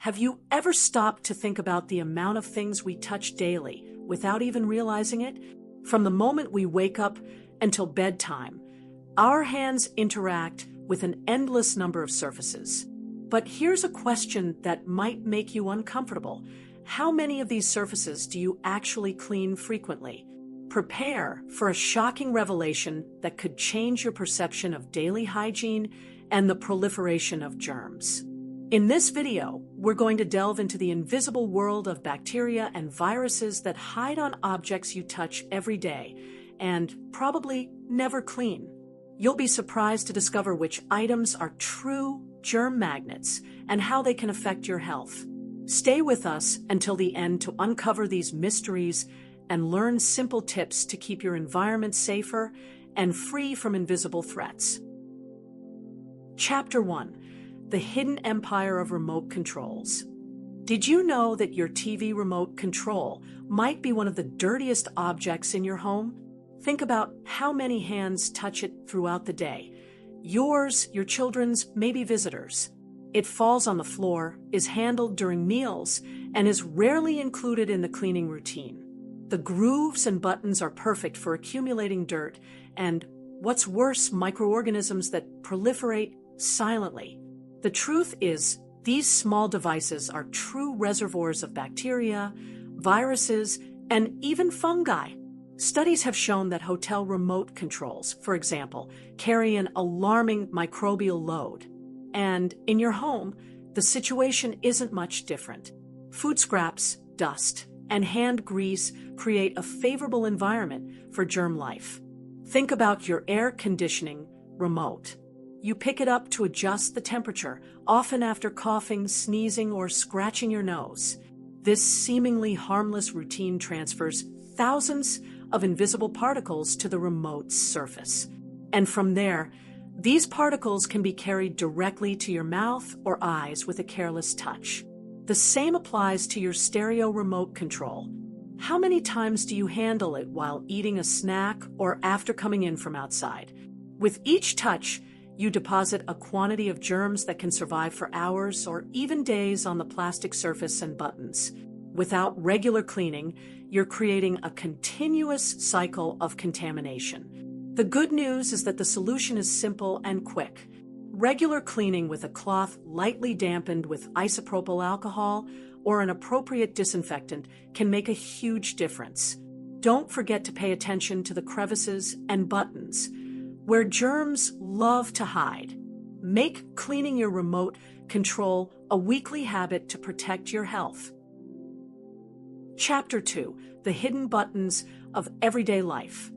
Have you ever stopped to think about the amount of things we touch daily without even realizing it? From the moment we wake up until bedtime, our hands interact with an endless number of surfaces. But here's a question that might make you uncomfortable. How many of these surfaces do you actually clean frequently? Prepare for a shocking revelation that could change your perception of daily hygiene and the proliferation of germs. In this video, we're going to delve into the invisible world of bacteria and viruses that hide on objects you touch every day and probably never clean. You'll be surprised to discover which items are true germ magnets and how they can affect your health. Stay with us until the end to uncover these mysteries and learn simple tips to keep your environment safer and free from invisible threats. Chapter 1. The Hidden Empire of Remote Controls. Did you know that your TV remote control might be one of the dirtiest objects in your home? Think about how many hands touch it throughout the day. Yours, your children's, maybe visitors. It falls on the floor, is handled during meals, and is rarely included in the cleaning routine. The grooves and buttons are perfect for accumulating dirt and, what's worse, microorganisms that proliferate silently. The truth is, these small devices are true reservoirs of bacteria, viruses, and even fungi. Studies have shown that hotel remote controls, for example, carry an alarming microbial load. And in your home, the situation isn't much different. Food scraps, dust, and hand grease create a favorable environment for germ life. Think about your air conditioning remote. You pick it up to adjust the temperature, often after coughing, sneezing, or scratching your nose. This seemingly harmless routine transfers thousands of invisible particles to the remote's surface. And from there, these particles can be carried directly to your mouth or eyes with a careless touch. The same applies to your stereo remote control. How many times do you handle it while eating a snack or after coming in from outside? With each touch, you deposit a quantity of germs that can survive for hours or even days on the plastic surface and buttons. Without regular cleaning, you're creating a continuous cycle of contamination. The good news is that the solution is simple and quick. Regular cleaning with a cloth lightly dampened with isopropyl alcohol or an appropriate disinfectant can make a huge difference. Don't forget to pay attention to the crevices and buttons, where germs love to hide. Make cleaning your remote control a weekly habit to protect your health. Chapter 2. The Hidden Buttons of Everyday Life.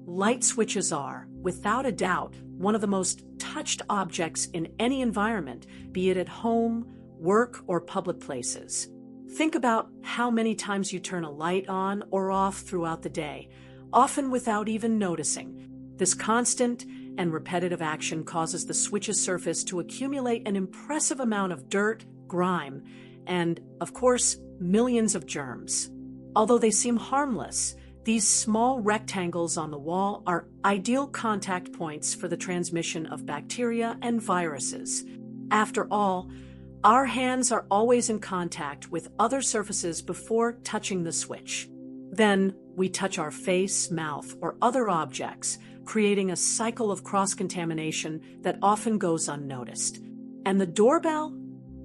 Light switches are, without a doubt, one of the most touched objects in any environment, be it at home, work, or public places. Think about how many times you turn a light on or off throughout the day, often without even noticing. This constant and repetitive action causes the switch's surface to accumulate an impressive amount of dirt, grime, and, of course, millions of germs. Although they seem harmless, these small rectangles on the wall are ideal contact points for the transmission of bacteria and viruses. After all, our hands are always in contact with other surfaces before touching the switch. Then we touch our face, mouth, or other objects, creating a cycle of cross-contamination that often goes unnoticed. And the doorbell?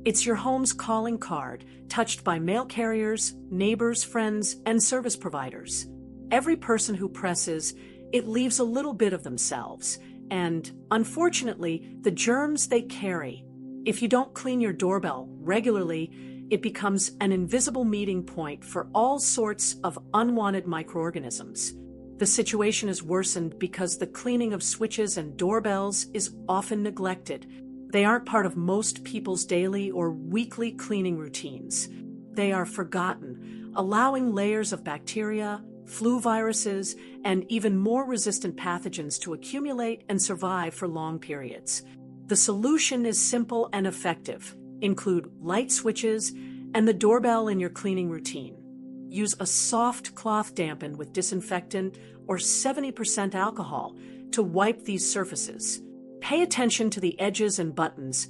It's your home's calling card, touched by mail carriers, neighbors, friends, and service providers. Every person who presses, it leaves a little bit of themselves, and, unfortunately, the germs they carry. If you don't clean your doorbell regularly, it becomes an invisible meeting point for all sorts of unwanted microorganisms. The situation is worsened because the cleaning of switches and doorbells is often neglected. They aren't part of most people's daily or weekly cleaning routines. They are forgotten, allowing layers of bacteria, flu viruses, and even more resistant pathogens to accumulate and survive for long periods. The solution is simple and effective. Include light switches and the doorbell in your cleaning routine. Use a soft cloth dampened with disinfectant or 70% alcohol to wipe these surfaces. Pay attention to the edges and buttons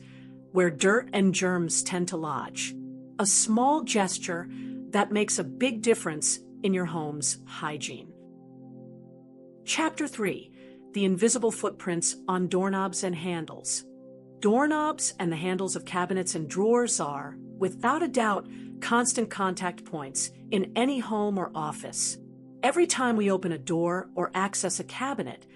where dirt and germs tend to lodge. a small gesture that makes a big difference in your home's hygiene. Chapter 3: The Invisible Footprints on Doorknobs and Handles. Doorknobs and the handles of cabinets and drawers are, without a doubt, constant contact points in any home or office. Every time we open a door or access a cabinet,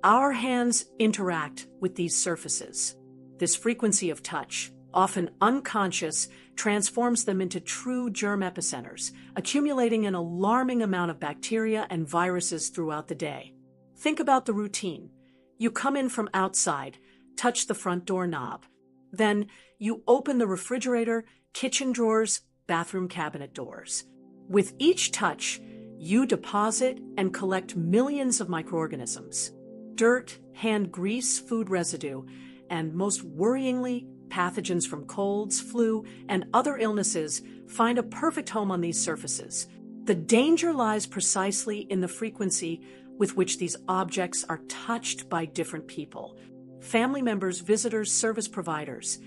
our hands interact with these surfaces. This frequency of touch, often unconscious, transforms them into true germ epicenters, accumulating an alarming amount of bacteria and viruses throughout the day. Think about the routine. You come in from outside, touch the front door knob. Then you open the refrigerator, kitchen drawers, bathroom cabinet doors. With each touch, you deposit and collect millions of microorganisms. Dirt, hand grease, food residue, and most worryingly, pathogens from colds, flu, and other illnesses find a perfect home on these surfaces. The danger lies precisely in the frequency with which these objects are touched by different people. Family members, visitors, service providers.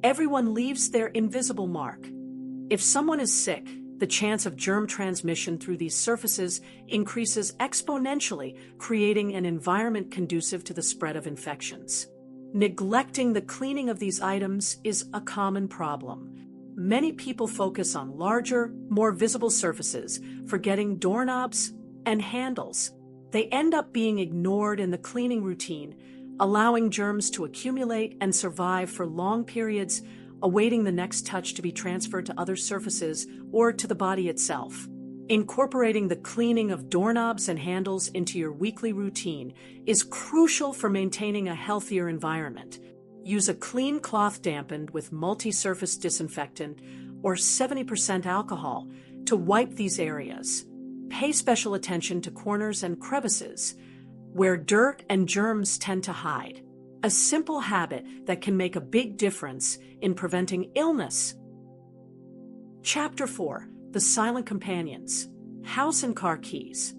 Everyone leaves their invisible mark. If someone is sick, the chance of germ transmission through these surfaces increases exponentially, creating an environment conducive to the spread of infections. Neglecting the cleaning of these items is a common problem. Many people focus on larger, more visible surfaces, forgetting doorknobs and handles. They end up being ignored in the cleaning routine, allowing germs to accumulate and survive for long periods, awaiting the next touch to be transferred to other surfaces or to the body itself. Incorporating the cleaning of doorknobs and handles into your weekly routine is crucial for maintaining a healthier environment. Use a clean cloth dampened with multi-surface disinfectant or 70% alcohol to wipe these areas. Pay special attention to corners and crevices where dirt and germs tend to hide. A simple habit that can make a big difference in preventing illness. Chapter 4: The Silent Companions. House and car keys.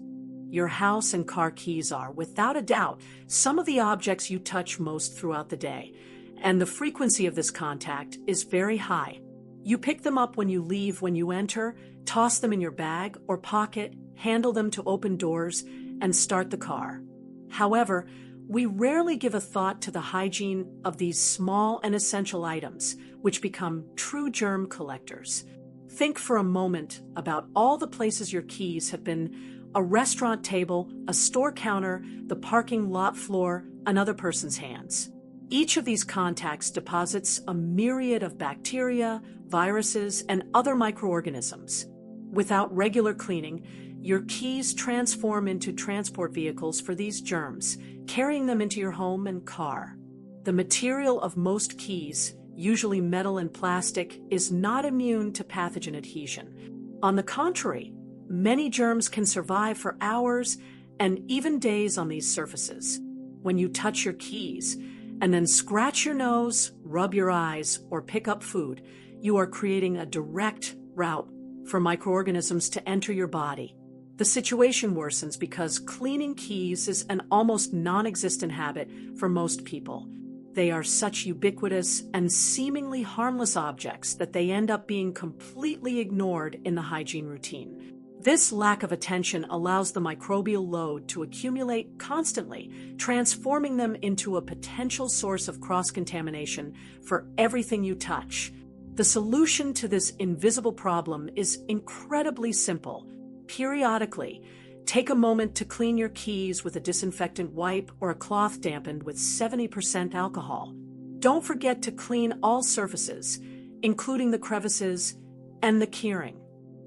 Your house and car keys are, without a doubt, some of the objects you touch most throughout the day, and the frequency of this contact is very high. You pick them up when you leave, when you enter, toss them in your bag or pocket, handle them to open doors, and start the car. However, we rarely give a thought to the hygiene of these small and essential items, which become true germ collectors. Think for a moment about all the places your keys have been: a restaurant table, a store counter, the parking lot floor, another person's hands. Each of these contacts deposits a myriad of bacteria, viruses, and other microorganisms. Without regular cleaning, your keys transform into transport vehicles for these germs, carrying them into your home and car. The material of most keys, usually metal and plastic, is not immune to pathogen adhesion. On the contrary, many germs can survive for hours and even days on these surfaces. When you touch your keys and then scratch your nose, rub your eyes, or pick up food, you are creating a direct route for microorganisms to enter your body. The situation worsens because cleaning keys is an almost non-existent habit for most people. They are such ubiquitous and seemingly harmless objects that they end up being completely ignored in the hygiene routine. This lack of attention allows the microbial load to accumulate constantly, transforming them into a potential source of cross-contamination for everything you touch. The solution to this invisible problem is incredibly simple. Periodically, take a moment to clean your keys with a disinfectant wipe or a cloth dampened with 70% alcohol. Don't forget to clean all surfaces, including the crevices and the keyring.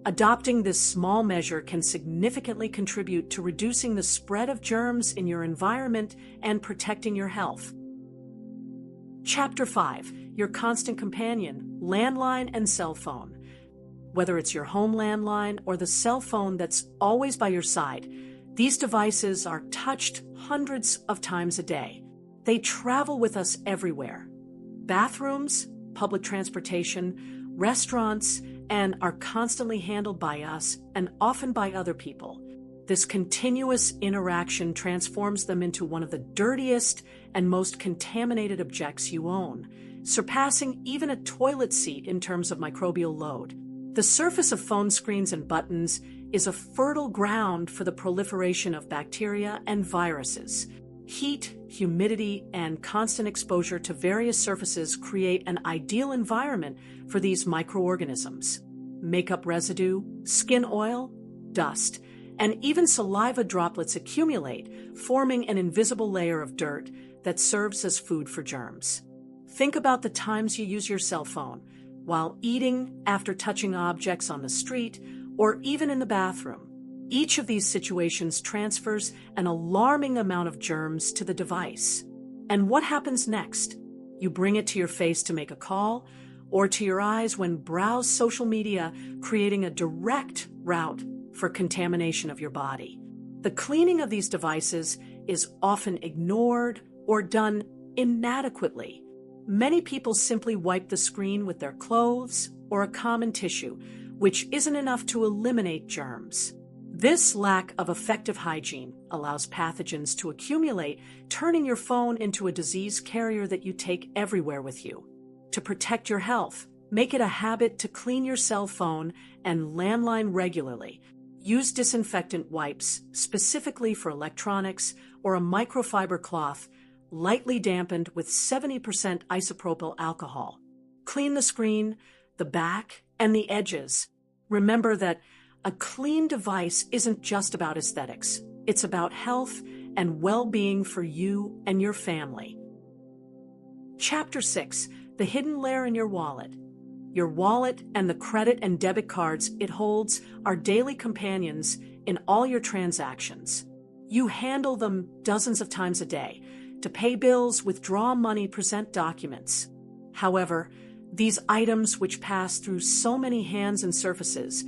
Adopting this small measure can significantly contribute to reducing the spread of germs in your environment and protecting your health. Chapter 5: Your Constant Companion, Landline and Cell Phone. Whether it's your home landline or the cell phone that's always by your side, these devices are touched hundreds of times a day. They travel with us everywhere. Bathrooms, public transportation, restaurants, and are constantly handled by us and often by other people. This continuous interaction transforms them into one of the dirtiest and most contaminated objects you own, surpassing even a toilet seat in terms of microbial load. The surface of phone screens and buttons is a fertile ground for the proliferation of bacteria and viruses. Heat, humidity, and constant exposure to various surfaces create an ideal environment for these microorganisms. Makeup residue, skin oil, dust, and even saliva droplets accumulate, forming an invisible layer of dirt that serves as food for germs. Think about the times you use your cell phone, while eating, after touching objects on the street, or even in the bathroom. Each of these situations transfers an alarming amount of germs to the device. And what happens next? You bring it to your face to make a call, or to your eyes when browse social media, creating a direct route for contamination of your body. The cleaning of these devices is often ignored or done inadequately. Many people simply wipe the screen with their clothes or a common tissue, which isn't enough to eliminate germs. This lack of effective hygiene allows pathogens to accumulate, turning your phone into a disease carrier that you take everywhere with you. To protect your health, make it a habit to clean your cell phone and landline regularly. Use disinfectant wipes specifically for electronics or a microfiber cloth lightly dampened with 70% isopropyl alcohol. Clean the screen, the back, and the edges. Remember that a clean device isn't just about aesthetics. It's about health and well-being for you and your family. Chapter 6. The hidden layer in your wallet. Your wallet and the credit and debit cards it holds are daily companions in all your transactions. You handle them dozens of times a day to pay bills, withdraw money, present documents. However, these items, which pass through so many hands and surfaces,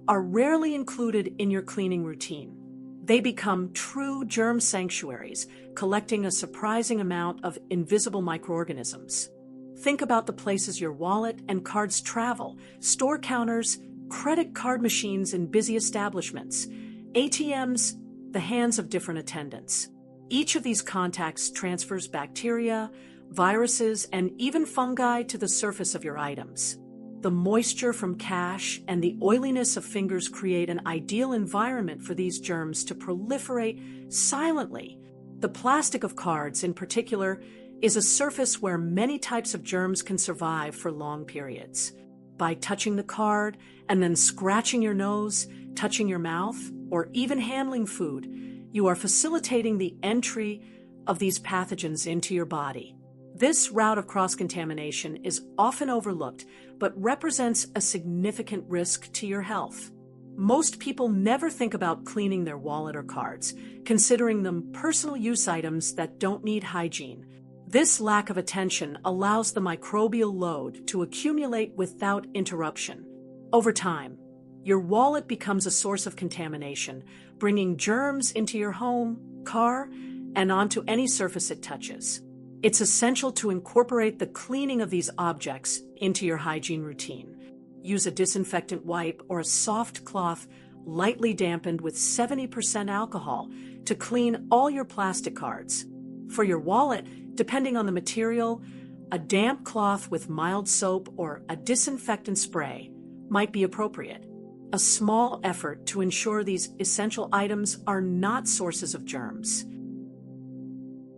are rarely included in your cleaning routine. They become true germ sanctuaries, collecting a surprising amount of invisible microorganisms. Think about the places your wallet and cards travel: store counters, credit card machines in busy establishments, ATMs, the hands of different attendants. Each of these contacts transfers bacteria, viruses, and even fungi to the surface of your items. The moisture from cash and the oiliness of fingers create an ideal environment for these germs to proliferate silently. The plastic of cards, in particular, is a surface where many types of germs can survive for long periods. By touching the card and then scratching your nose, touching your mouth, or even handling food, you are facilitating the entry of these pathogens into your body. This route of cross-contamination is often overlooked, but represents a significant risk to your health. Most people never think about cleaning their wallet or cards, considering them personal use items that don't need hygiene. This lack of attention allows the microbial load to accumulate without interruption. Over time, your wallet becomes a source of contamination, bringing germs into your home, car, and onto any surface it touches. It's essential to incorporate the cleaning of these objects into your hygiene routine. Use a disinfectant wipe or a soft cloth lightly dampened with 70% alcohol to clean all your plastic cards. For your wallet, depending on the material, a damp cloth with mild soap or a disinfectant spray might be appropriate. A small effort to ensure these essential items are not sources of germs.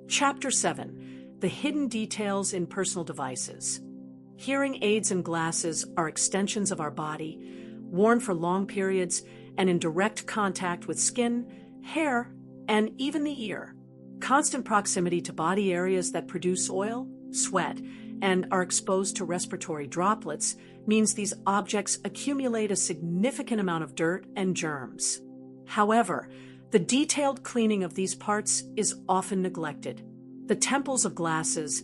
Chapter 7. The hidden details in personal devices. Hearing aids and glasses are extensions of our body, worn for long periods and in direct contact with skin, hair, and even the ear. Constant proximity to body areas that produce oil, sweat, and are exposed to respiratory droplets means these objects accumulate a significant amount of dirt and germs. However, the detailed cleaning of these parts is often neglected. The temples of glasses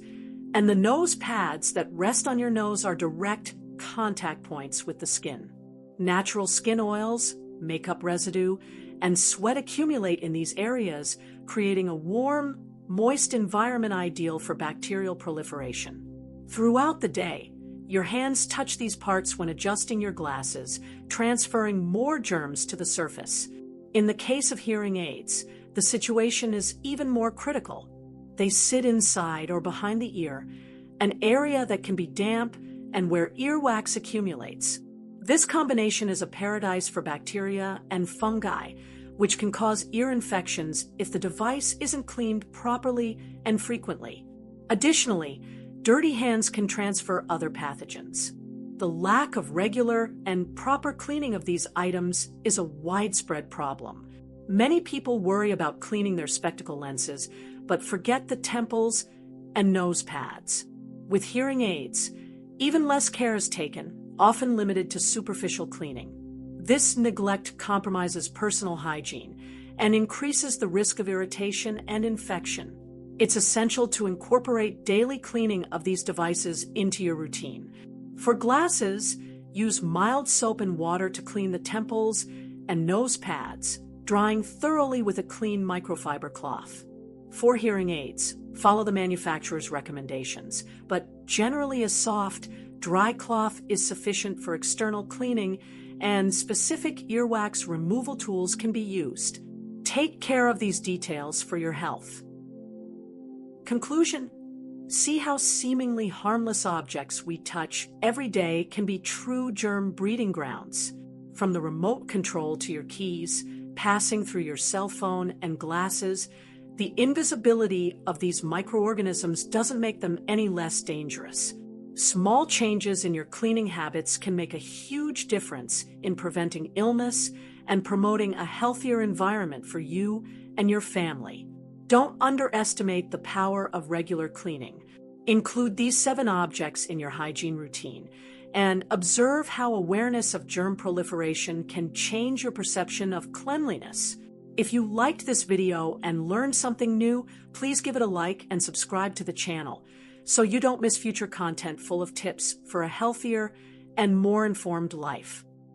and the nose pads that rest on your nose are direct contact points with the skin. Natural skin oils, makeup residue, and sweat accumulate in these areas, creating a warm, moist environment ideal for bacterial proliferation. Throughout the day, your hands touch these parts when adjusting your glasses, transferring more germs to the surface. In the case of hearing aids, the situation is even more critical. They sit inside or behind the ear, an area that can be damp and where earwax accumulates. This combination is a paradise for bacteria and fungi, which can cause ear infections if the device isn't cleaned properly and frequently. Additionally, dirty hands can transfer other pathogens. The lack of regular and proper cleaning of these items is a widespread problem. Many people worry about cleaning their spectacle lenses, but forget the temples and nose pads. With hearing aids, even less care is taken, often limited to superficial cleaning. This neglect compromises personal hygiene and increases the risk of irritation and infection. It's essential to incorporate daily cleaning of these devices into your routine. For glasses, use mild soap and water to clean the temples and nose pads, drying thoroughly with a clean microfiber cloth. For hearing aids, follow the manufacturer's recommendations, but generally a soft, dry cloth is sufficient for external cleaning, and specific earwax removal tools can be used. Take care of these details for your health. Conclusion: see how seemingly harmless objects we touch every day can be true germ breeding grounds. From the remote control to your keys, passing through your cell phone and glasses, the invisibility of these microorganisms doesn't make them any less dangerous. Small changes in your cleaning habits can make a huge difference in preventing illness and promoting a healthier environment for you and your family. Don't underestimate the power of regular cleaning. Include these 7 objects in your hygiene routine and observe how awareness of germ proliferation can change your perception of cleanliness. If you liked this video and learned something new, please give it a like and subscribe to the channel so you don't miss future content full of tips for a healthier and more informed life.